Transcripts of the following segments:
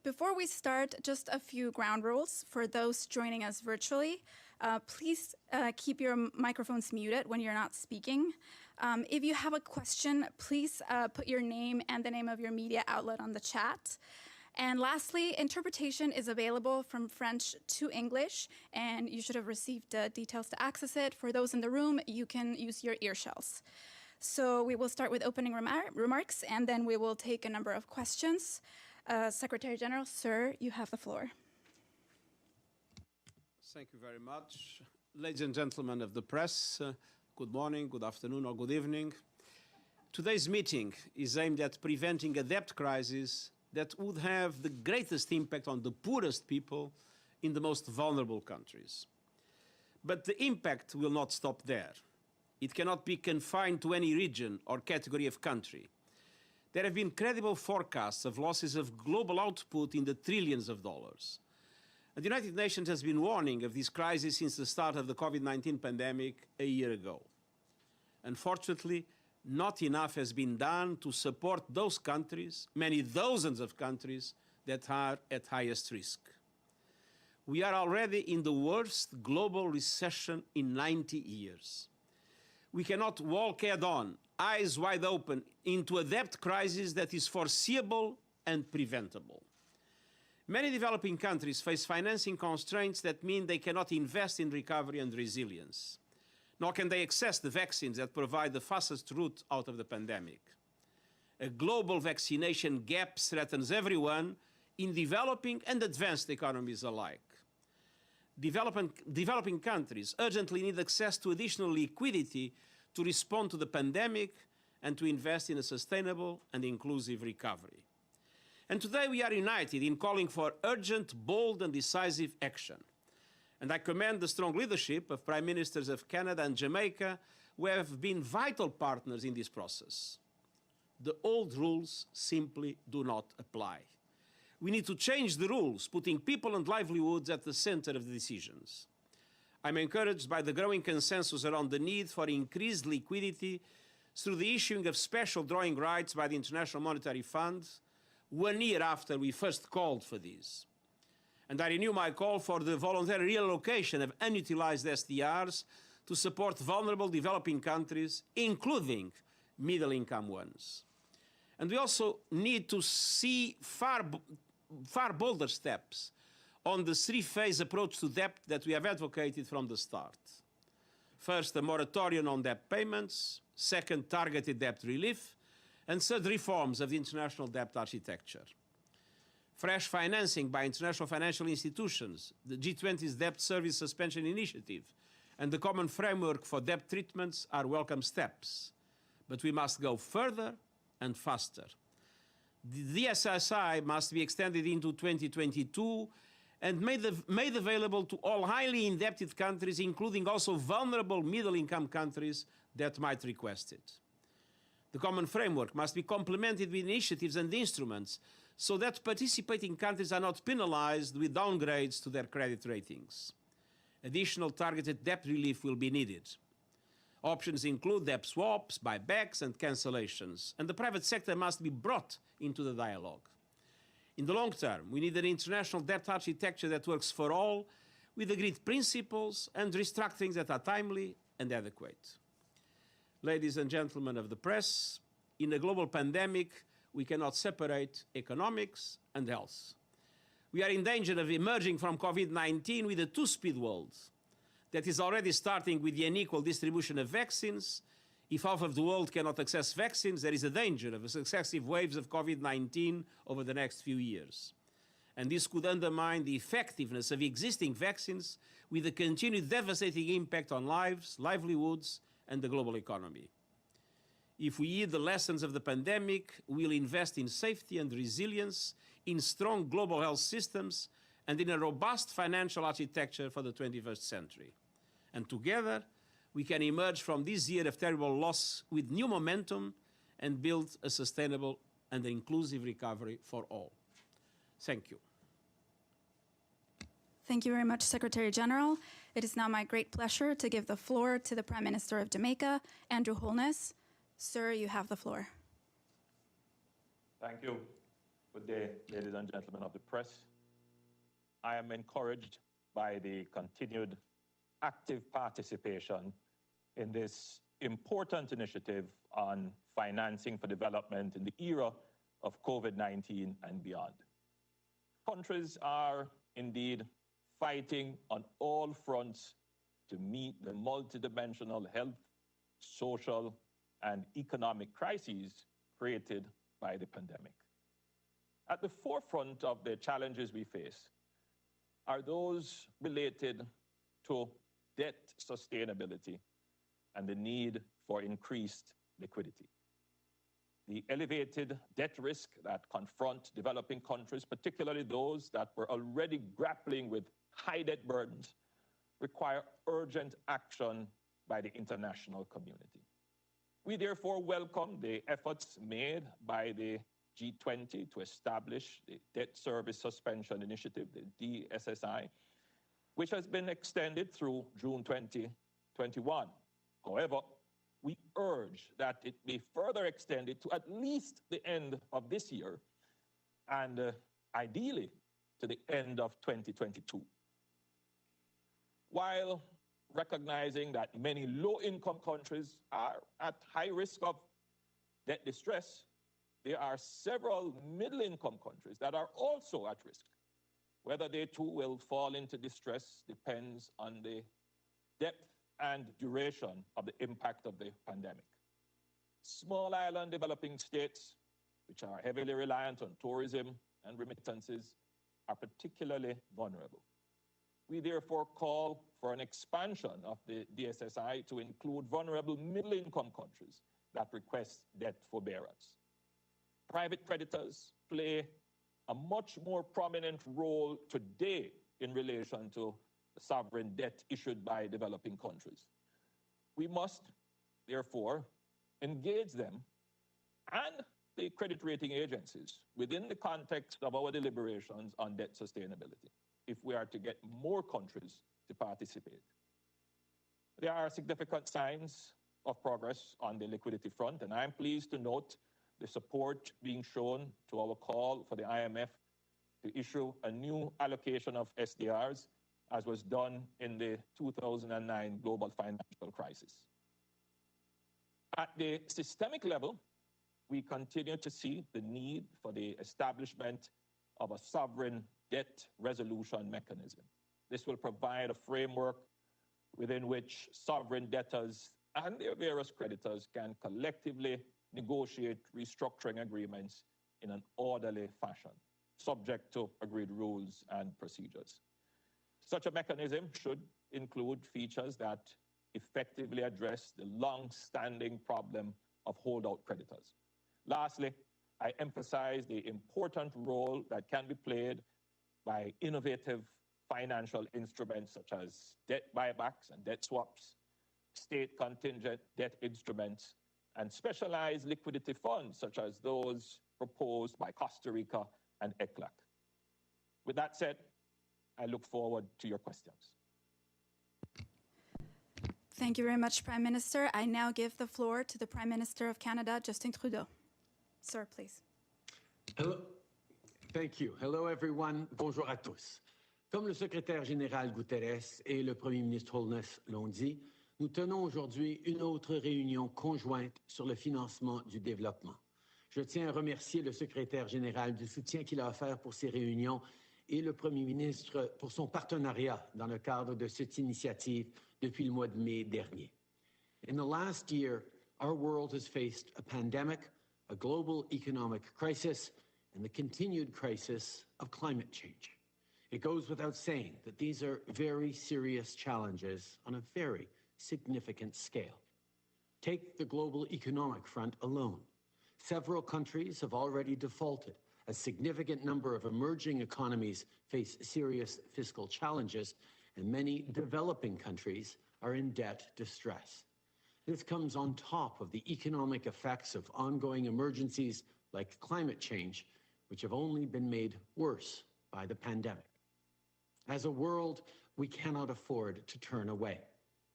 Before we start, just a few ground rules for those joining us virtually. Please keep your microphones muted when you're not speaking. If you have a question, please put your name and the name of your media outlet on the chat. And lastly, interpretation is available from French to English, and you should have received details to access it. For those in the room, you can use your ear shells. So we will start with opening remarks, and then we will take a number of questions. Secretary General, sir, you have the floor. Thank you very much. Ladies and gentlemen of the press, good morning, good afternoon, or good evening. Today's meeting is aimed at preventing a debt crisis that would have the greatest impact on the poorest people in the most vulnerable countries. But the impact will not stop there. It cannot be confined to any region or category of country. There have been credible forecasts of losses of global output in the trillions of dollars. And the United Nations has been warning of this crisis since the start of the COVID-19 pandemic a year ago. Unfortunately, not enough has been done to support those countries, many thousands of countries, that are at highest risk. We are already in the worst global recession in 90 years. We cannot walk head-on, eyes wide open, into a debt crisis that is foreseeable and preventable. Many developing countries face financing constraints that mean they cannot invest in recovery and resilience, nor can they access the vaccines that provide the fastest route out of the pandemic. A global vaccination gap threatens everyone in developing and advanced economies alike. Developing countries urgently need access to additional liquidity to respond to the pandemic and to invest in a sustainable and inclusive recovery. And today we are united in calling for urgent, bold and decisive action. And I commend the strong leadership of Prime Ministers of Canada and Jamaica, who have been vital partners in this process. The old rules simply do not apply. We need to change the rules, putting people and livelihoods at the center of the decisions. I'm encouraged by the growing consensus around the need for increased liquidity through the issuing of special drawing rights by the International Monetary Fund, 1 year after we first called for this. And I renew my call for the voluntary reallocation of unutilized SDRs to support vulnerable developing countries, including middle-income ones. And we also need to see far bolder steps on the three-phase approach to debt that we have advocated from the start. First, a moratorium on debt payments. Second, targeted debt relief. And third, reforms of the international debt architecture. Fresh financing by international financial institutions, the G20's Debt Service Suspension Initiative, and the Common Framework for Debt Treatments are welcome steps. But we must go further and faster. The DSSI must be extended into 2022 and made available to all highly indebted countries, including also vulnerable middle-income countries that might request it. The Common Framework must be complemented with initiatives and instruments so that participating countries are not penalized with downgrades to their credit ratings. Additional targeted debt relief will be needed. Options include debt swaps, buybacks, and cancellations, and the private sector must be brought into the dialogue. In the long term, we need an international debt architecture that works for all, with agreed principles and restructurings that are timely and adequate. Ladies and gentlemen of the press, in a global pandemic, we cannot separate economics and health. We are in danger of emerging from COVID-19 with a two-speed world that is already starting with the unequal distribution of vaccines. If half of the world cannot access vaccines, there is a danger of successive waves of COVID-19 over the next few years. And this could undermine the effectiveness of existing vaccines with a continued devastating impact on lives, livelihoods, and the global economy. If we heed the lessons of the pandemic, we'll invest in safety and resilience, in strong global health systems, and in a robust financial architecture for the 21st century. And together, we can emerge from this year of terrible loss with new momentum and build a sustainable and inclusive recovery for all. Thank you. Thank you very much, Secretary General. It is now my great pleasure to give the floor to the Prime Minister of Jamaica, Holness. Sir, you have the floor. Thank you. Good day, ladies and gentlemen of the press. I am encouraged by the continued active participation in this important initiative on financing for development in the era of COVID-19 and beyond. Countries are indeed fighting on all fronts to meet the multidimensional health, social, and economic crises created by the pandemic. At the forefront of the challenges we face are those related to debt sustainability and the need for increased liquidity. The elevated debt risk that confront developing countries, particularly those that were already grappling with high debt burdens, require urgent action by the international community. We therefore welcome the efforts made by the G20 to establish the Debt Service Suspension Initiative, the DSSI, which has been extended through June 2021. However, we urge that it be further extended to at least the end of this year and ideally to the end of 2022. While recognizing that many low-income countries are at high risk of debt distress, there are several middle-income countries that are also at risk. Whether they too will fall into distress depends on the depth and duration of the impact of the pandemic. Small island developing states, which are heavily reliant on tourism and remittances, are particularly vulnerable. We therefore call for an expansion of the DSSI to include vulnerable middle-income countries that request debt forbearance. Private creditors play a much more prominent role today in relation to sovereign debt issued by developing countries. We must, therefore, engage them and the credit rating agencies within the context of our deliberations on debt sustainability if we are to get more countries to participate. There are significant signs of progress on the liquidity front, and I'm pleased to note the support being shown to our call for the IMF to issue a new allocation of SDRs, as was done in the 2009 global financial crisis. At the systemic level, we continue to see the need for the establishment of a sovereign debt resolution mechanism. This will provide a framework within which sovereign debtors and their various creditors can collectively negotiate restructuring agreements in an orderly fashion, subject to agreed rules and procedures. Such a mechanism should include features that effectively address the long-standing problem of holdout creditors. Lastly, I emphasize the important role that can be played by innovative financial instruments such as debt buybacks and debt swaps, state contingent debt instruments, and specialized liquidity funds such as those proposed by Costa Rica and ECLAC. With that said, I look forward to your questions. Thank you very much, Prime Minister. I now give the floor to the Prime Minister of Canada, Justin Trudeau. Sir, please. Hello. Thank you. Hello, everyone. Bonjour à tous. Comme le secrétaire général Guterres et le Premier ministre Holness l'ont dit, nous tenons aujourd'hui une autre réunion conjointe sur le financement du développement. Je tiens à remercier le secrétaire général du soutien qu'il a offert pour ces réunions et le Premier ministre pour son partenariat dans le cadre de cette initiative depuis le mois de mai dernier. In the last year, our world has faced a pandemic, a global economic crisis, and the continued crisis of climate change. It goes without saying that these are very serious challenges on a very significant scale. Take the global economic front alone. Several countries have already defaulted. A significant number of emerging economies face serious fiscal challenges, and many developing countries are in debt distress. This comes on top of the economic effects of ongoing emergencies like climate change, which have only been made worse by the pandemic. As a world, we cannot afford to turn away.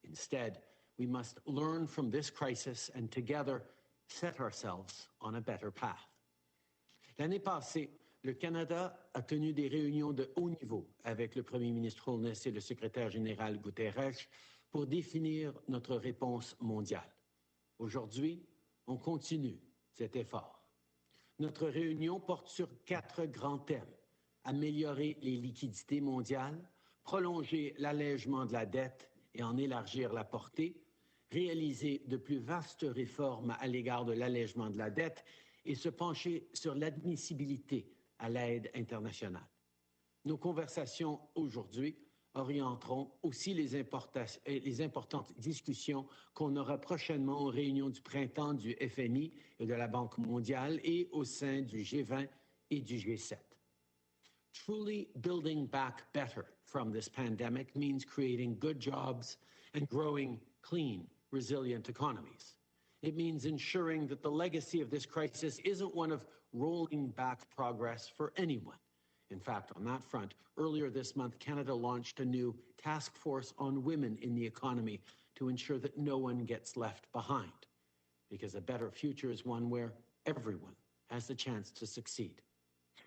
Instead, we must learn from this crisis and together set ourselves on a better path. L'année passée, Le Canada a tenu des réunions de haut niveau avec le Premier ministre Holness et le secrétaire général Guterres pour définir notre réponse mondiale. Aujourd'hui, on continue cet effort. Notre réunion porte sur 4 grands thèmes: améliorer les liquidités mondiales, prolonger l'allègement de la dette et en élargir la portée, réaliser de plus vastes réformes à l'égard de l'allègement de la dette et se pencher sur l'admissibilité à l'aide internationale. Nos conversations aujourd'hui orienteront aussi les importantes discussions qu'on aura prochainement aux réunions du printemps du FMI et de la Banque mondiale et au sein du G20 et du G7. Truly building back better from this pandemic means creating good jobs and growing clean, resilient economies. It means ensuring that the legacy of this crisis isn't one of rolling back progress for anyone. In fact, on that front, earlier this month, Canada launched a new task force on women in the economy to ensure that no one gets left behind, because a better future is one where everyone has the chance to succeed.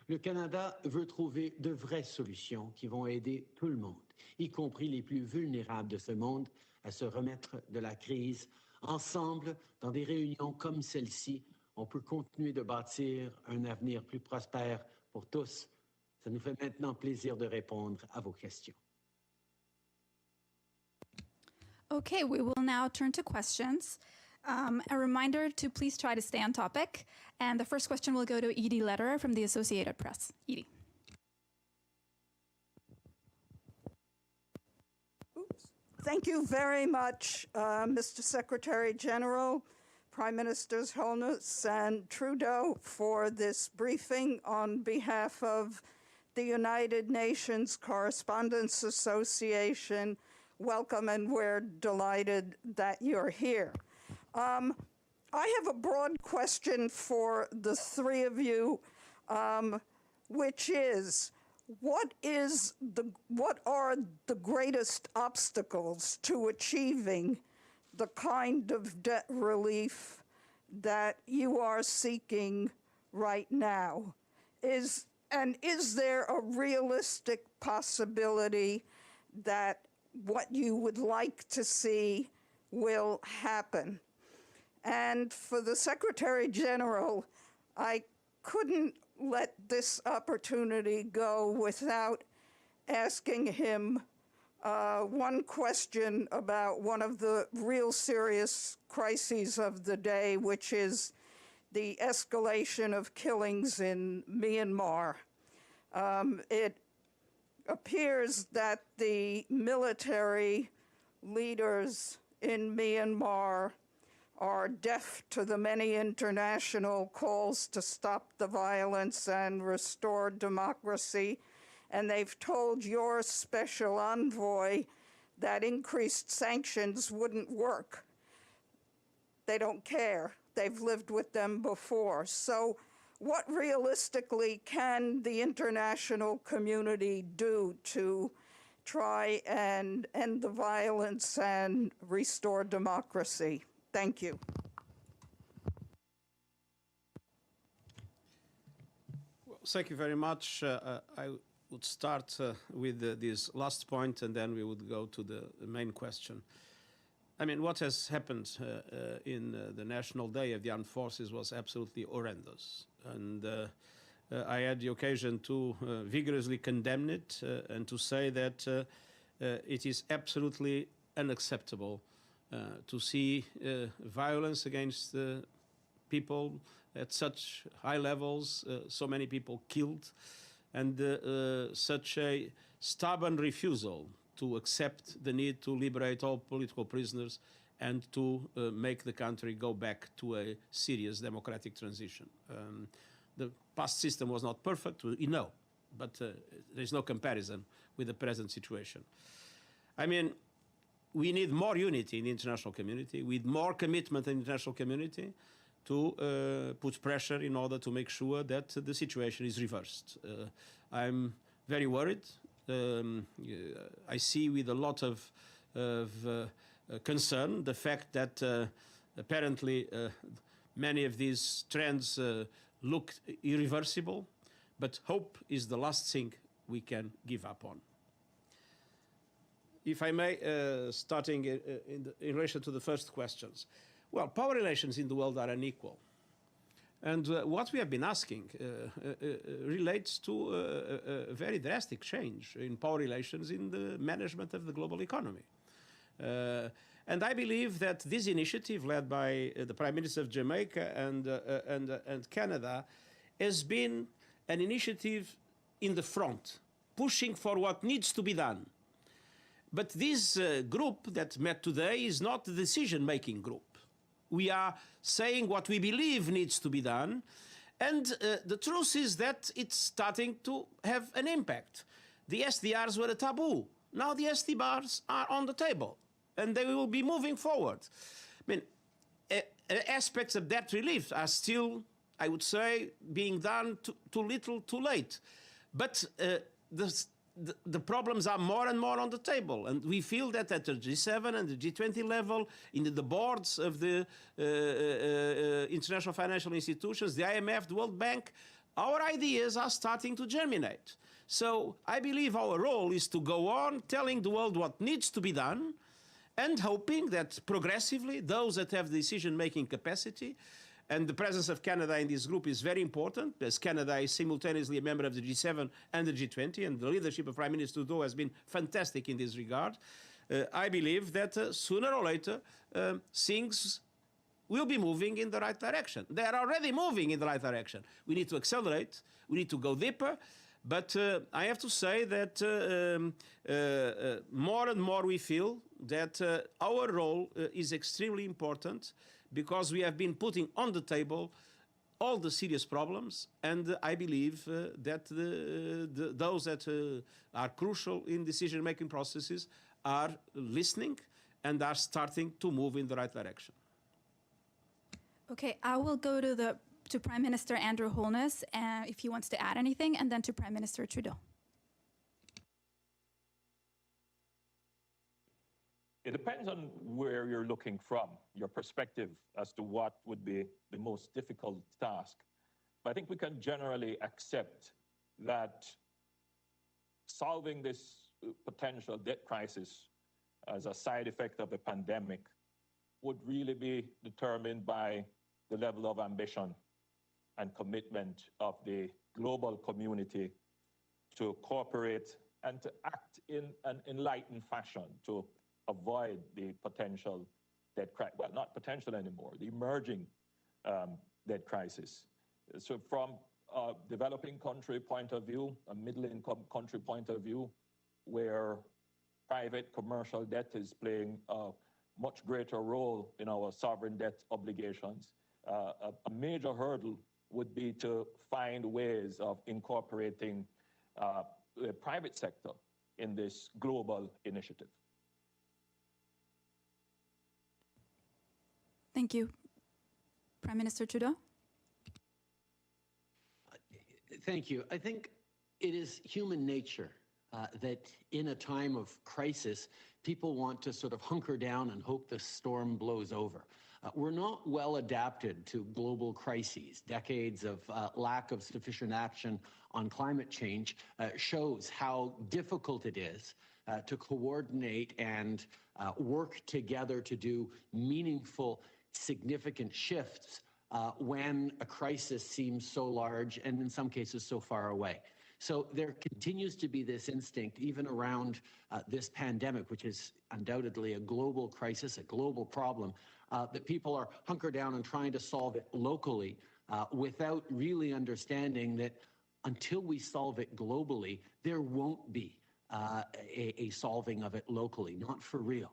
Le Canada veut trouver de vraies solutions qui vont aider tout le monde, y compris les plus vulnérables de ce monde, à se remettre de la crise. Ensemble, dans des réunions comme celle-ci, on peut continuer de bâtir un avenir plus prospère pour tous. Ça nous fait maintenant plaisir de répondre à vos questions. Okay, we will now turn to questions. A reminder to please try to stay on topic. And the first question will go to Edie Lederer from the Associated Press. Edie. Thank you very much, Mr. Secretary General, Prime Ministers Holness and Trudeau, for this briefing on behalf of the United Nations Correspondents Association. Welcome, and we're delighted that you're here. I have a broad question for the three of you, which is, what are the greatest obstacles to achieving the kind of debt relief that you are seeking right now? Is there a realistic possibility that what you would like to see will happen? And for the Secretary General, I couldn't let this opportunity go without asking him one question about one of the real serious crises of the day, which is the escalation of killings in Myanmar. It appears that the military leaders in Myanmar are deaf to the many international calls to stop the violence and restore democracy. And they've told your special envoy that increased sanctions wouldn't work. They don't care. They've lived with them before. So what realistically can the international community do to try and end the violence and restore democracy? Thank you. Well, thank you very much. I would start with this last point, and then we would go to the main question. I mean, what has happened in the National Day of the Armed Forces was absolutely horrendous. And I had the occasion to vigorously condemn it and to say that it is absolutely unacceptable to see violence against people at such high levels, so many people killed, and such a stubborn refusal to accept the need to liberate all political prisoners and to make the country go back to a serious democratic transition. The past system was not perfect, we know, but there's no comparison with the present situation. I mean, we need more unity in the international community, with more commitment in the international community to put pressure in order to make sure that the situation is reversed. I'm very worried. I see with a lot of concern the fact that apparently many of these trends look irreversible, But hope is the last thing we can give up on. If I may, starting in relation to the first questions. Well, power relations in the world are unequal. And what we have been asking relates to a very drastic change in power relations in the management of the global economy. And I believe that this initiative led by the Prime Minister of Jamaica and Canada has been an initiative in the front, pushing for what needs to be done. But this group that met today is not the decision-making group. We are saying what we believe needs to be done, and the truth is that it's starting to have an impact. The SDRs were a taboo. Now the SDRs are on the table, and they will be moving forward. I mean, aspects of debt relief are still, I would say, being done too little, too late. But the problems are more and more on the table, and we feel that at the G7 and the G20 level, in the boards of the international financial institutions, the IMF, the World Bank, our ideas are starting to germinate. So I believe our role is to go on telling the world what needs to be done and hoping that progressively those that have decision-making capacity, and the presence of Canada in this group is very important, as Canada is simultaneously a member of the G7 and the G20, and the leadership of Prime Minister Trudeau has been fantastic in this regard. I believe that sooner or later things will be moving in the right direction. They are already moving in the right direction. We need to accelerate, we need to go deeper, but I have to say that more and more we feel that our role is extremely important, because we have been putting on the table all the serious problems, and I believe that those that are crucial in decision-making processes are listening and are starting to move in the right direction. Okay, I will go to Prime Minister Andrew Holness if he wants to add anything, and then to Prime Minister Trudeau. It depends on where you're looking from, your perspective as to what would be the most difficult task. But I think we can generally accept that solving this potential debt crisis as a side effect of the pandemic would really be determined by the level of ambition and commitment of the global community to cooperate and to act in an enlightened fashion to avoid the potential debt crisis, well, not potential anymore, the emerging debt crisis. So from a developing country point of view, a middle-income country point of view, where private commercial debt is playing a much greater role in our sovereign debt obligations, a major hurdle would be to find ways of incorporating the private sector in this global initiative. Thank you. Prime Minister Trudeau? Thank you. I think it is human nature that in a time of crisis, people want to sort of hunker down and hope the storm blows over. We're not well adapted to global crises. Decades of lack of sufficient action on climate change shows how difficult it is to coordinate and work together to do meaningful, significant shifts when a crisis seems so large and in some cases so far away. So there continues to be this instinct, even around this pandemic, which is undoubtedly a global crisis, a global problem, that people are hunkered down and trying to solve it locally without really understanding that until we solve it globally, there won't be a solving of it locally, not for real.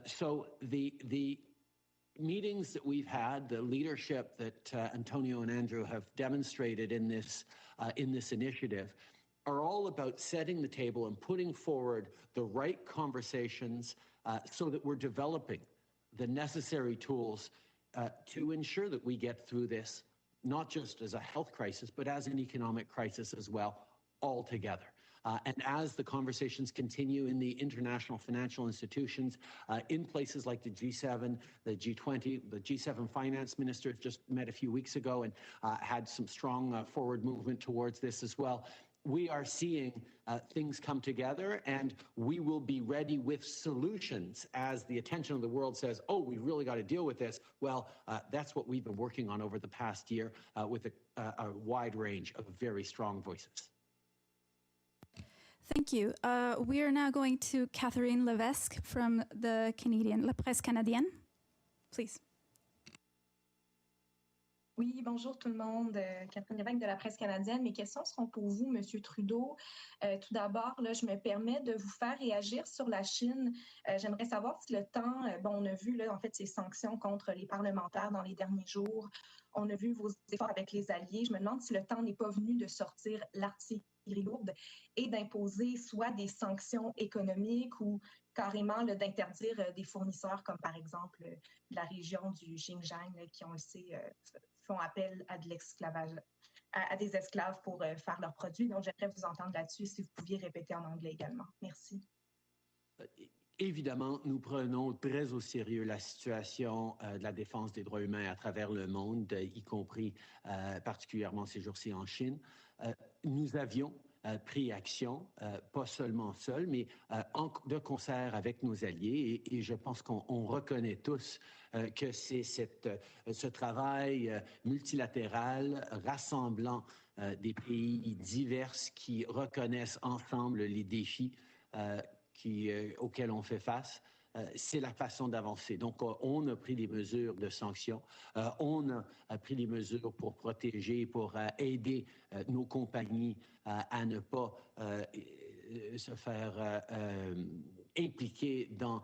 So the meetings that we've had, the leadership that António and Andrew have demonstrated in this initiative, are all about setting the table and putting forward the right conversations so that we're developing the necessary tools to ensure that we get through this, not just as a health crisis, but as an economic crisis as well, all together. And as the conversations continue in the international financial institutions, in places like the G7, the G20, the G7 finance ministers just met a few weeks ago and had some strong forward movement towards this as well. We are seeing things come together, and we will be ready with solutions as the attention of the world says, oh, we've really got to deal with this. Well, that's what we've been working on over the past year with a wide range of very strong voices. Thank you. We are now going to Catherine Levesque from the Canadian, La Presse Canadienne. Please. Oui, bonjour tout le monde. Catherine Levesque de la Presse canadienne. Mes questions seront pour vous, Monsieur Trudeau. Tout d'abord, là, je me permets de vous faire réagir sur la Chine. J'aimerais savoir si le temps, on a vu là, en fait, ces sanctions contre les parlementaires dans les derniers jours. On a vu vos efforts avec les alliés. Je me demande si le temps n'est pas venu de sortir l'artillerie lourde et d'imposer soit des sanctions économiques ou carrément d'interdire des fournisseurs comme par exemple la région du Xinjiang qui ont aussi font appel à de l'esclavage, à des esclaves pour faire leurs produits. Donc, j'aimerais vous entendre là-dessus si vous pouviez répéter en anglais également. Merci. Évidemment, nous prenons très au sérieux la situation de la défense des droits humains à travers le monde, y compris particulièrement ces jours-ci en Chine. Nous avions pris action, pas seulement seuls, mais de concert avec nos alliés. Et je pense qu'on reconnaît tous que c'est ce travail multilatéral rassemblant des pays divers qui reconnaissent ensemble les défis auxquels on fait face. C'est la façon d'avancer. Donc, on a pris des mesures de sanctions. On a pris des mesures pour protéger, pour aider nos compagnies à ne pas se faire impliquer dans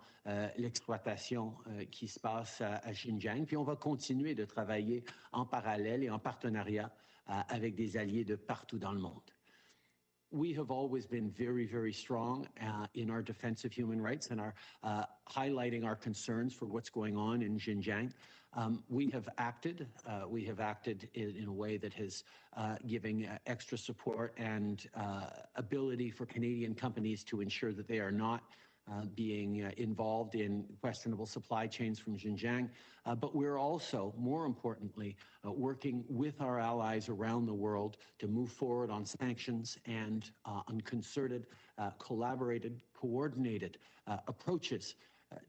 l'exploitation qui se passe à Xinjiang. Puis, on va continuer de travailler en parallèle et en partenariat avec des alliés de partout dans le monde. We have always been very, very strong in our defense of human rights and our highlighting our concerns for what's going on in Xinjiang. We have acted in a way that has giving extra support and ability for Canadian companies to ensure that they are not being involved in questionable supply chains from Xinjiang. But we're also, more importantly, working with our allies around the world to move forward on sanctions and on concerted, collaborated, coordinated approaches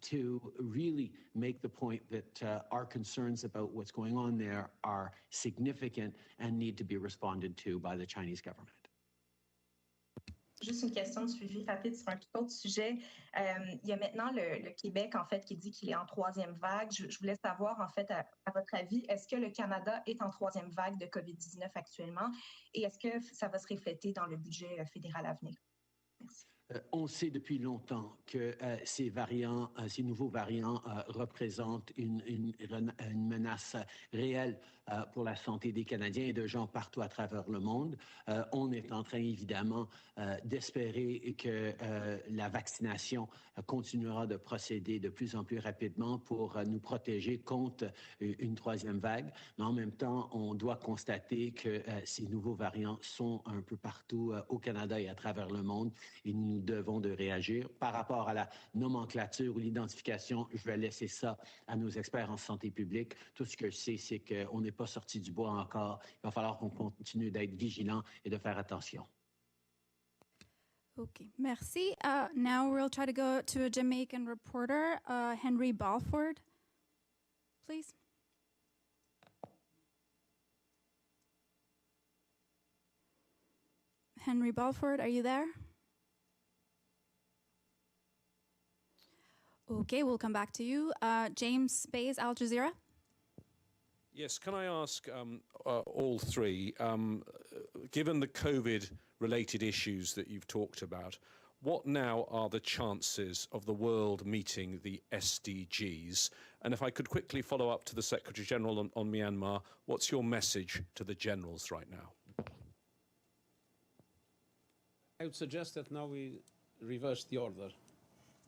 to really make the point that our concerns about what's going on there are significant and need to be responded to by the Chinese government. Juste une question de suivi rapide sur un tout autre sujet. Il y a maintenant le Québec, en fait, qui dit qu'il est en troisième vague. Je voulais savoir, en fait, à votre avis, est-ce que le Canada est en troisième vague de COVID-19 actuellement? Et est-ce que ça va se refléter dans le budget fédéral à venir? Merci. On sait depuis longtemps que ces nouveaux variants représentent une menace réelle pour la santé des Canadiens et de gens partout à travers le monde. On est en train, évidemment, d'espérer que la vaccination continuera de procéder de plus en plus rapidement pour nous protéger contre une troisième vague. Mais en même temps, on doit constater que ces nouveaux variants sont un peu partout au Canada et à travers le monde et nous devons de réagir. Par rapport à la nomenclature ou l'identification, je vais laisser ça à nos experts en santé publique. Tout ce que je sais, c'est qu'on n'est pas sorti du bois encore. Il va falloir qu'on continue d'être vigilants et de faire attention. Okay, merci. Now we'll try to go to a Jamaican reporter, Henry Balford, please. Henry Balford, are you there? Okay, we'll come back to you. James Bays, Al Jazeera. Yes, can I ask all three, given the COVID-related issues that you've talked about, what now are the chances of the world meeting the SDGs? And if I could quickly follow up to the Secretary-General on Myanmar, what's your message to the generals right now? I would suggest that now we reverse the order.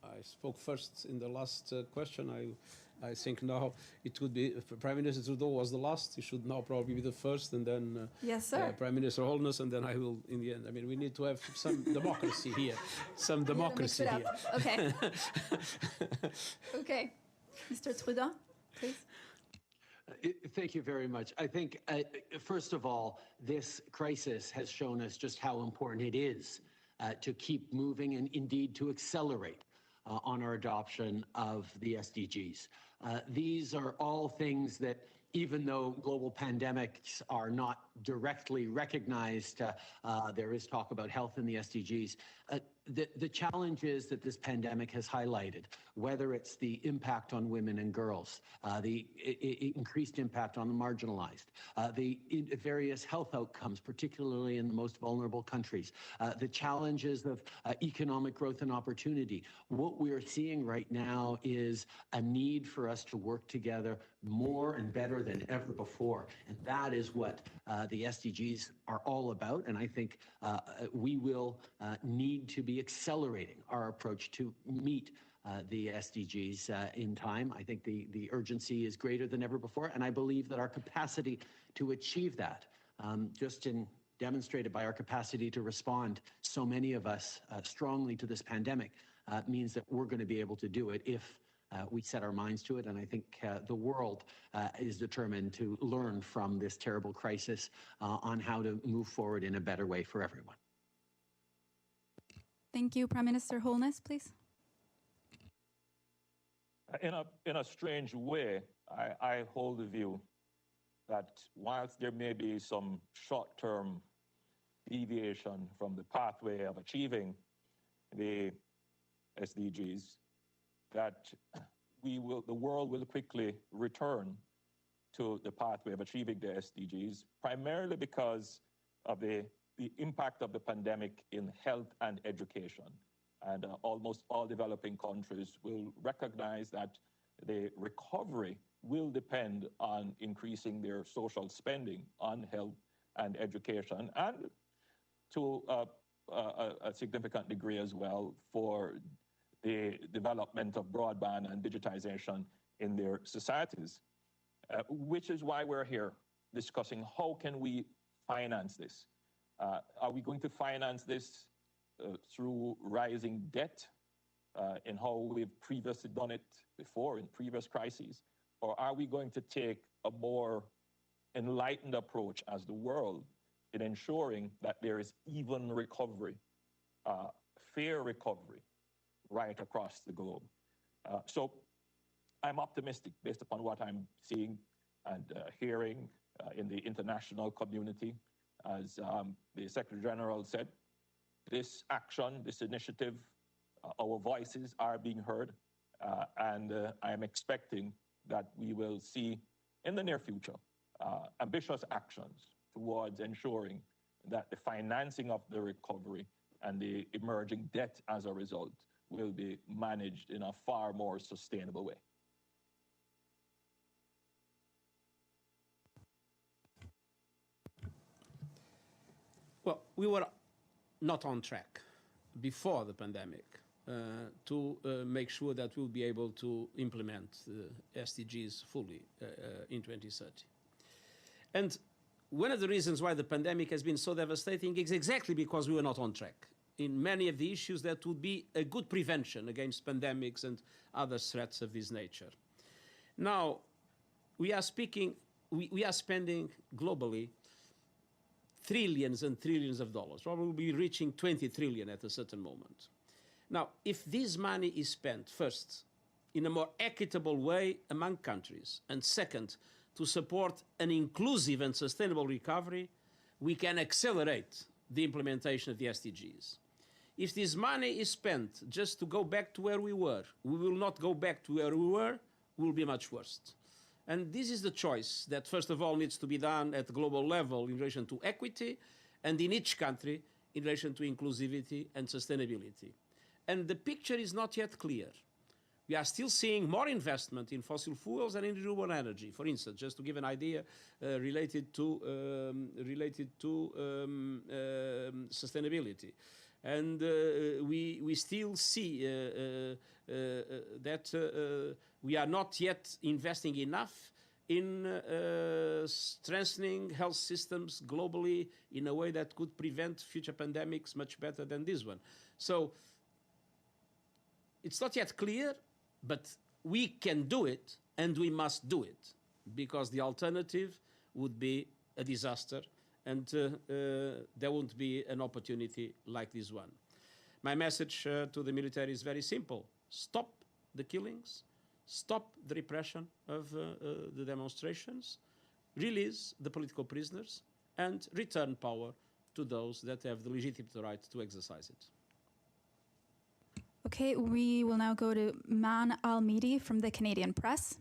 I spoke first in the last question. I think now it could be, if Prime Minister Trudeau was the last, he should now probably be the first, and then Yes, sir. Prime Minister Holness, and then I will in the end. I mean, we need to have some democracy here. Some democracy here. Okay. Okay. Mr. Trudeau, please. Thank you very much. I think, first of all, this crisis has shown us just how important it is to keep moving and indeed to accelerate on our adoption of the SDGs. These are all things that, even though global pandemics are not directly recognized, there is talk about health in the SDGs. The challenges that this pandemic has highlighted, whether it's the impact on women and girls, the increased impact on the marginalized, the various health outcomes, particularly in the most vulnerable countries, the challenges of economic growth and opportunity. What we are seeing right now is a need for us to work together more and better than ever before. And that is what the SDGs are all about. And I think we will need to be accelerating our approach to meet the SDGs in time. I think the urgency is greater than ever before. And I believe that our capacity to achieve that, demonstrated by our capacity to respond, so many of us strongly to this pandemic, means that we're going to be able to do it if we set our minds to it. And I think the world is determined to learn from this terrible crisis on how to move forward in a better way for everyone. Thank you. Prime Minister Holness, please. In a strange way, I hold the view that whilst there may be some short-term deviation from the pathway of achieving the SDGs, that the world will quickly return to the pathway of achieving the SDGs, primarily because of the impact of the pandemic in health and education. And almost all developing countries will recognize that the recovery will depend on increasing their social spending on health and education, and to a significant degree as well for the development of broadband and digitization in their societies, which is why we're here discussing how can we finance this. Are we going to finance this through rising debt in how we've previously done it before in previous crises? Or are we going to take a more enlightened approach as the world in ensuring that there is even recovery, fair recovery, right across the globe? So I'm optimistic based upon what I'm seeing and hearing in the international community. As the Secretary General said, this action, this initiative, our voices are being heard, and I'm expecting that we will see in the near future ambitious actions towards ensuring that the financing of the recovery and the emerging debt as a result will be managed in a far more sustainable way. Well, we were not on track before the pandemic to make sure that we'll be able to implement the SDGs fully in 2030. And one of the reasons why the pandemic has been so devastating is exactly because we were not on track in many of the issues that would be a good prevention against pandemics and other threats of this nature. Now, we are spending globally trillions and trillions of dollars, probably reaching 20 trillion at a certain moment. Now, if this money is spent, first, in a more equitable way among countries, and second, to support an inclusive and sustainable recovery, we can accelerate the implementation of the SDGs. If this money is spent just to go back to where we were, we will not go back to where we were, we will be much worse. And this is the choice that, first of all, needs to be done at the global level in relation to equity, and in each country in relation to inclusivity and sustainability. And the picture is not yet clear. We are still seeing more investment in fossil fuels and in renewable energy. For instance, just to give an idea related to sustainability. And we still see that we are not yet investing enough in strengthening health systems globally in a way that could prevent future pandemics much better than this one. So it's not yet clear, but we can do it and we must do it, because the alternative would be a disaster, and there won't be an opportunity like this one. My message to the military is very simple. Stop the killings, stop the repression of the demonstrations, release the political prisoners, and return power to those that have the legitimate right to exercise it. Okay, we will now go to Man Al-Midi from the Canadian Press.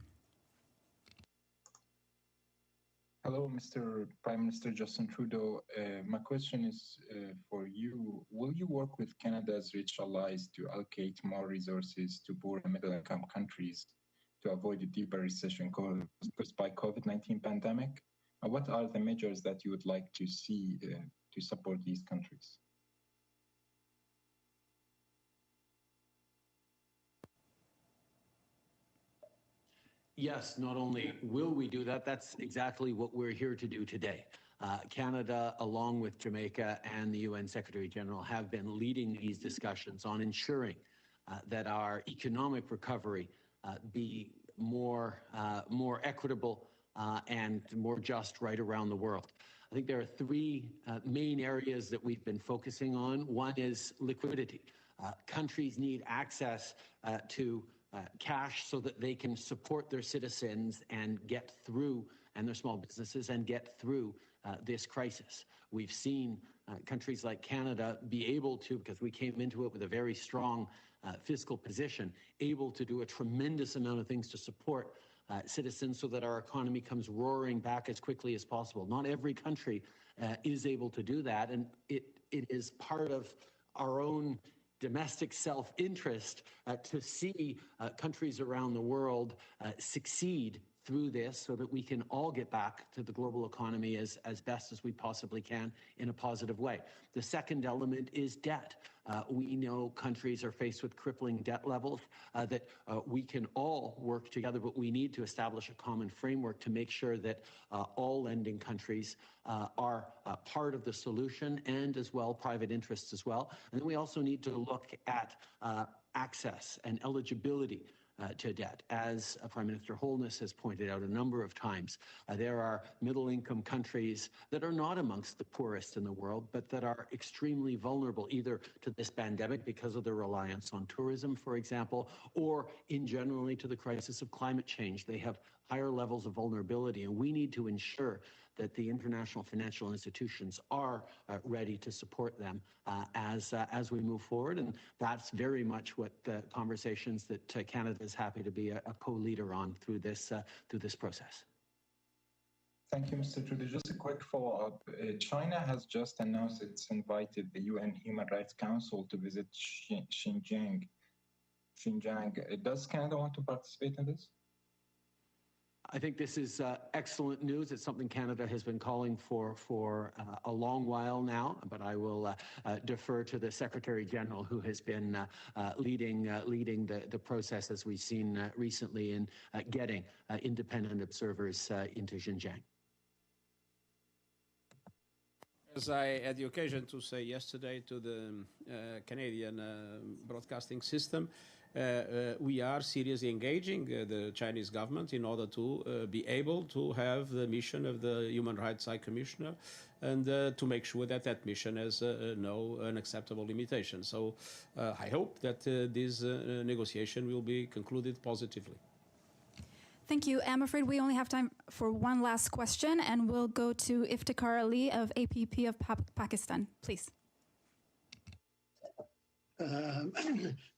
Hello, Mr. Prime Minister Justin Trudeau. My question is for you. Will you work with Canada's rich allies to allocate more resources to poor and middle-income countries to avoid a deeper recession caused by COVID-19 pandemic? And what are the measures that you would like to see to support these countries? Yes, not only will we do that, that's exactly what we're here to do today. Canada, along with Jamaica and the UN Secretary General, have been leading these discussions on ensuring that our economic recovery be more equitable and more just right around the world. I think there are three main areas that we've been focusing on. One is liquidity. Countries need access to cash so that they can support their citizens and get through, and their small businesses, and get through this crisis. We've seen countries like Canada be able to, because we came into it with a very strong fiscal position, able to do a tremendous amount of things to support citizens so that our economy comes roaring back as quickly as possible. Not every country is able to do that, and it is part of our own domestic self-interest to see countries around the world succeed through this so that we can all get back to the global economy as best as we possibly can in a positive way. The second element is debt. We know countries are faced with crippling debt levels that we can all work together, but we need to establish a common framework to make sure that all lending countries are part of the solution, and as well private interests as well. And then we also need to look at access and eligibility to debt. As Prime Minister Holness has pointed out a number of times, there are middle-income countries that are not amongst the poorest in the world, but that are extremely vulnerable either to this pandemic because of their reliance on tourism, for example, or in generally to the crisis of climate change. They have higher levels of vulnerability, and we need to ensure that the international financial institutions are ready to support them as we move forward. And that's very much what the conversations that Canada is happy to be a co-leader on through this process. Thank you, Mr. Trudeau. Just a quick follow-up. China has just announced it's invited the UN Human Rights Council to visit Xinjiang. Does Canada want to participate in this? I think this is excellent news. It's something Canada has been calling for a long while now, but I will defer to the Secretary General, who has been leading the process, as we've seen recently, in getting independent observers into Xinjiang. As I had the occasion to say yesterday to the Canadian broadcasting system, we are seriously engaging the Chinese government in order to be able to have the mission of the Human Rights High Commissioner, and to make sure that that mission has no unacceptable limitations. So I hope that this negotiation will be concluded positively. Thank you. I'm afraid we only have time for one last question, and we'll go to Iftikhar Ali of APP of Pakistan, please.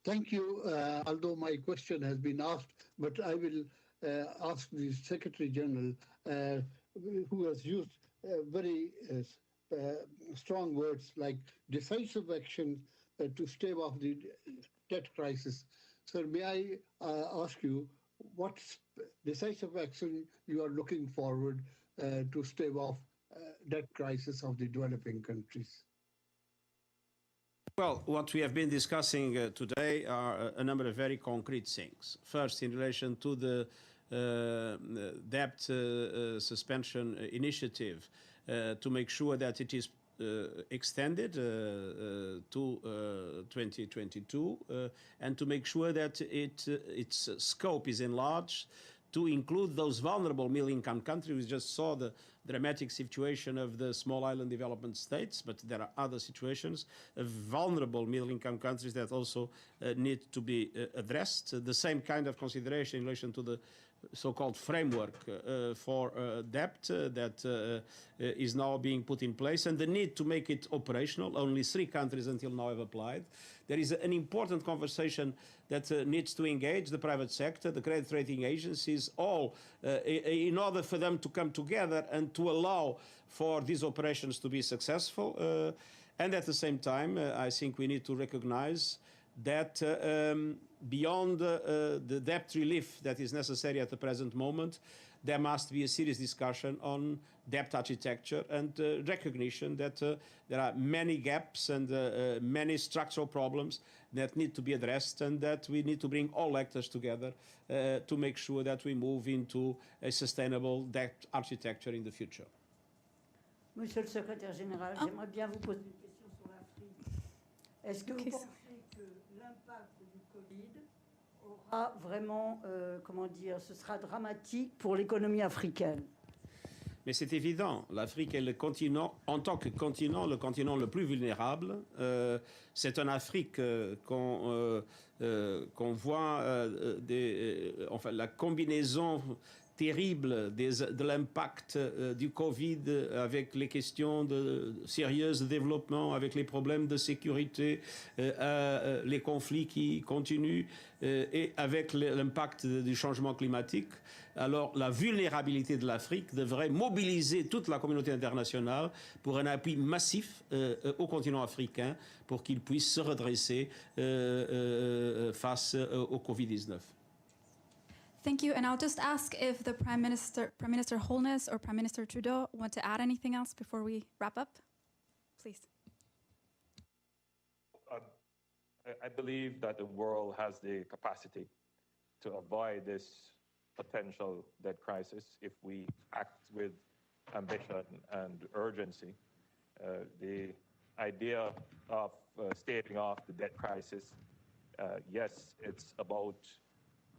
Thank you. Although my question has been asked, but I will ask the Secretary General, who has used very strong words like decisive action to stave off the debt crisis. Sir, may I ask you what decisive action you are looking forward to stave off debt crisis of the developing countries? Well, what we have been discussing today are a number of very concrete things. First, in relation to the debt suspension initiative, to make sure that it is extended to 2022 and to make sure that its scope is enlarged to include those vulnerable middle-income countries. We just saw the dramatic situation of the small island development states, but there are other situations of vulnerable middle-income countries that also need to be addressed. The same kind of consideration in relation to the so-called framework for debt that is now being put in place, and the need to make it operational. Only 3 countries until now have applied. There is an important conversation that needs to engage the private sector, the credit rating agencies, all in order for them to come together and to allow for these operations to be successful. And at the same time, I think we need to recognize that beyond the debt relief that is necessary at the present moment, there must be a serious discussion on debt architecture and recognition that there are many gaps and many structural problems that need to be addressed, and that we need to bring all actors together to make sure that we move into a sustainable debt architecture in the future. Monsieur le secrétaire général, j'aimerais bien vous poser une question sur l'Afrique. Est-ce que vous pensez que l'impact du Covid aura vraiment, comment dire, ce sera dramatique pour l'économie africaine? Mais c'est évident, l'Afrique est le continent, en tant que continent, le continent le plus vulnérable. C'est en Afrique qu'on voit enfin, la combinaison terrible de l'impact du Covid avec les questions sérieuses de développement, avec les problèmes de sécurité, les conflits qui continuent et avec l'impact du changement climatique. Alors la vulnérabilité de l'Afrique devrait mobiliser toute la communauté internationale pour un appui massif au continent africain pour qu'il puisse se redresser face au Covid-19. Thank you, and I'll just ask if the Prime Minister Holness or Prime Minister Trudeau want to add anything else before we wrap up, please. I believe that the world has the capacity to avoid this potential debt crisis if we act with ambition and urgency. The idea of staving off the debt crisis, yes, it's about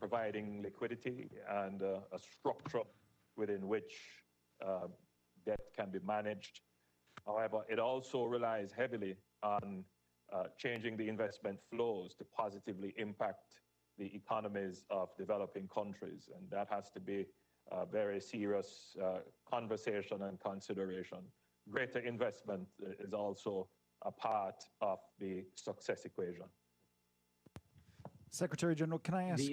providing liquidity and a structure within which debt can be managed. However, it also relies heavily on changing the investment flows to positively impact the economies of developing countries. And that has to be a very serious conversation and consideration. Greater investment is also a part of the success equation. Secretary General, can I ask?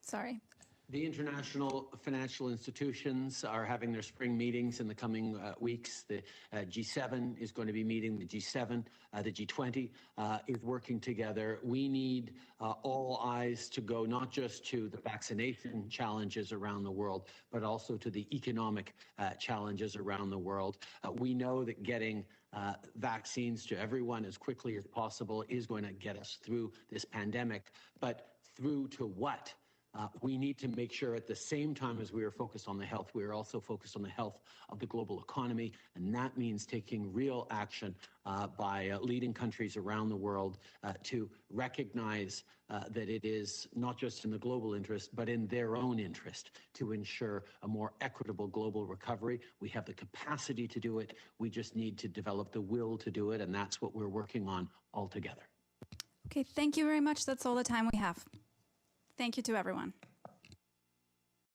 Sorry. The international financial institutions are having their spring meetings in the coming weeks. The G7 is going to be meeting, the G7, the G20 is working together. We need all eyes to go not just to the vaccination challenges around the world, but also to the economic challenges around the world. We know that getting vaccines to everyone as quickly as possible is going to get us through this pandemic, but through to what? We need to make sure at the same time as we are focused on the health, we are also focused on the health of the global economy, and that means taking real action by leading countries around the world to recognize that it is not just in the global interest, but in their own interest to ensure a more equitable global recovery. We have the capacity to do it. We just need to develop the will to do it, and that's what we're working on all together. Okay, thank you very much. That's all the time we have. Thank you to everyone.